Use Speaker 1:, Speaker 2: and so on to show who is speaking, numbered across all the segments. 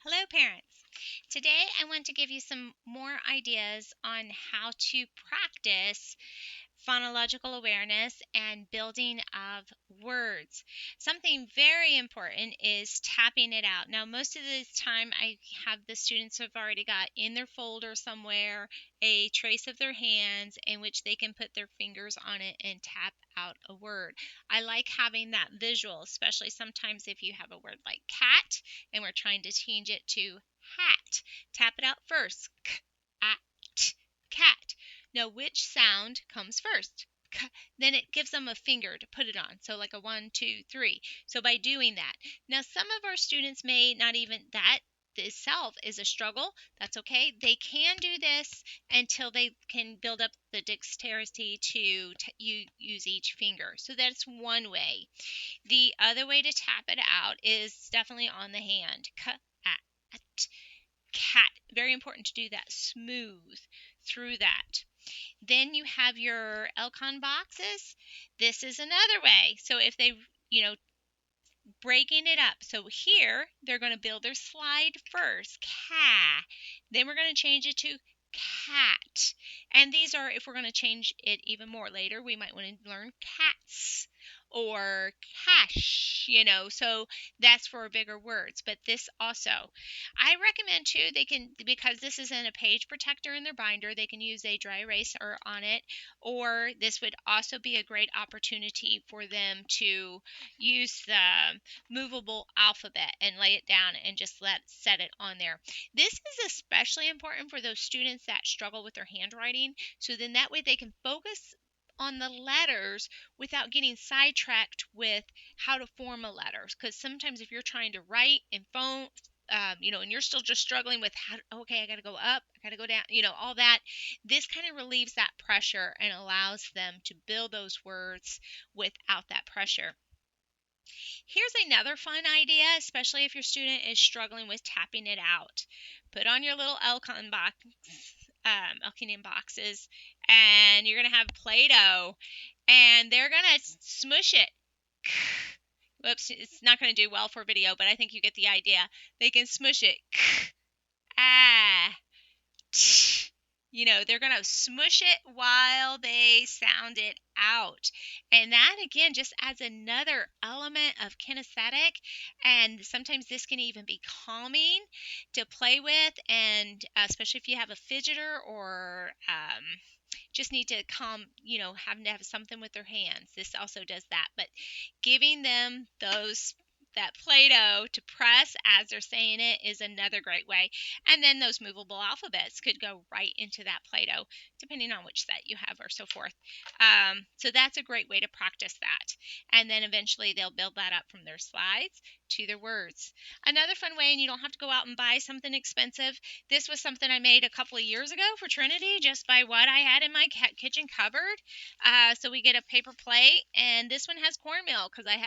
Speaker 1: Hello, parents. Today I want to give you some more ideas on how to practice phonological awareness and building of words. Something very important is tapping it out. Now, most of the time, I have the students have already got in their folder somewhere a trace of their hands in which they can put their fingers on it and tap out a word. I like having that visual, especially sometimes if you have a word like cat and we're trying to change it to hat. Tap it out first. K-at, cat. Know which sound comes first. Then it gives them a finger to put it on. So like a 1, 2, 3. So by doing that. Now some of our students may not even that itself is a struggle. That's okay. They can do this until they can build up the dexterity to use each finger. So that's one way. The other way to tap it out is definitely on the hand. Cat. Very important to do that smooth through that. Then you have your Elcon boxes. This is another way. So if they, breaking it up. So here they're going to build their slide first, ca. Then we're going to change it to cat. And these are, if we're going to change it even more later, we might want to learn cats or cash, so that's for bigger words. But this also, I recommend too, they can, because this is in a page protector in their binder, they can use a dry eraser on it, or this would also be a great opportunity for them to use the movable alphabet and lay it down and just set it on there. This is especially important for those students that struggle with their handwriting, so then that way they can focus on the letters without getting sidetracked with how to form a letter. Because sometimes if you're trying to write and phone, and you're still just struggling with how, okay, I got to go up, I got to go down, all that. This kind of relieves that pressure and allows them to build those words without that pressure. Here's another fun idea, especially if your student is struggling with tapping it out. Put on your little Elcon box, Elkinian boxes, and you're going to have Play-Doh, and they're going to smush it. Whoops, it's not going to do well for video, but I think you get the idea. They can smush it. Ah. They're going to smush it while they sound it out. And that, again, just adds another element of kinesthetic. And sometimes this can even be calming to play with. And especially if you have a fidgeter or just need to having to have something with their hands. This also does that. But giving them that Play-Doh to press as they're saying it is another great way. And then those movable alphabets could go right into that Play-Doh, depending on which set you have or so forth. So that's a great way to practice that. And then eventually they'll build that up from their slides to their words. Another fun way, and you don't have to go out and buy something expensive. This was something I made a couple of years ago for Trinity just by what I had in my kitchen cupboard. So we get a paper plate, and this one has cornmeal because I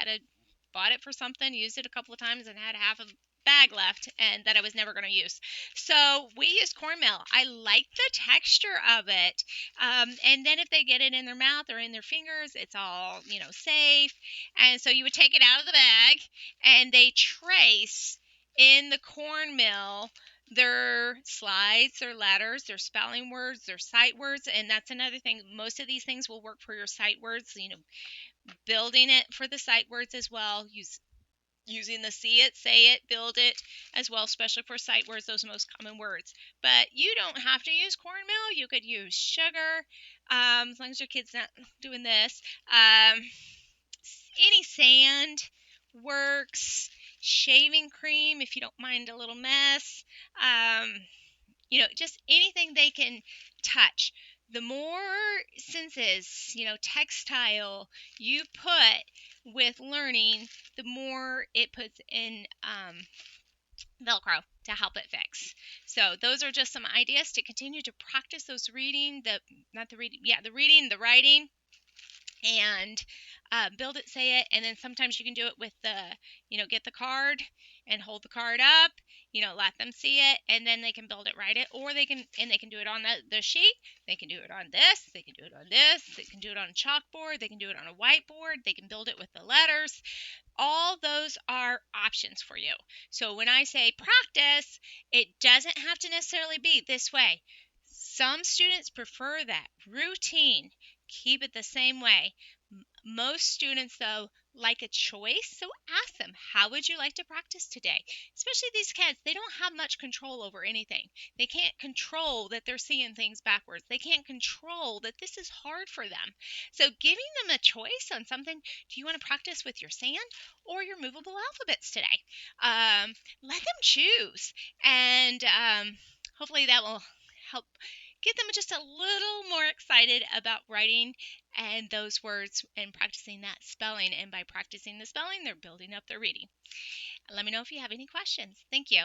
Speaker 1: bought it for something, used it a couple of times, and had half a bag left and that I was never going to use. So we use cornmeal. I like the texture of it. And then if they get it in their mouth or in their fingers, it's all, safe. And so you would take it out of the bag and they trace in the cornmeal their slides, their letters, their spelling words, their sight words. And that's another thing. Most of these things will work for your sight words, building it for the sight words as well, using the see it, say it, build it as well, especially for sight words, those most common words. But you don't have to use cornmeal. You could use sugar, as long as your kid's not doing this. Any sand works. Shaving cream, if you don't mind a little mess. Just anything they can touch. The more senses, textile you put with learning, the more it puts in Velcro to help it fix. So those are just some ideas to continue to practice those reading, the reading, the writing, and build it, say it. And then sometimes you can do it with get the card and hold the card up let them see it, and then they can build it, write it, or they can do it on the sheet. They can do it on this. They can do it on this. They can do it on a chalkboard. They can do it on a whiteboard. They can build it with the letters. All those are options for you. So when I say practice, it doesn't have to necessarily be this way. Some students prefer that routine. Keep it the same way. Most students, though, like a choice. So ask them, how would you like to practice today? Especially these kids, they don't have much control over anything. They can't control that they're seeing things backwards. They can't control that this is hard for them. So giving them a choice on something, do you want to practice with your sand or your movable alphabets today? Let them choose. And hopefully that will help get them just a little more excited about writing and those words and practicing that spelling. And by practicing the spelling, they're building up their reading. Let me know if you have any questions. Thank you.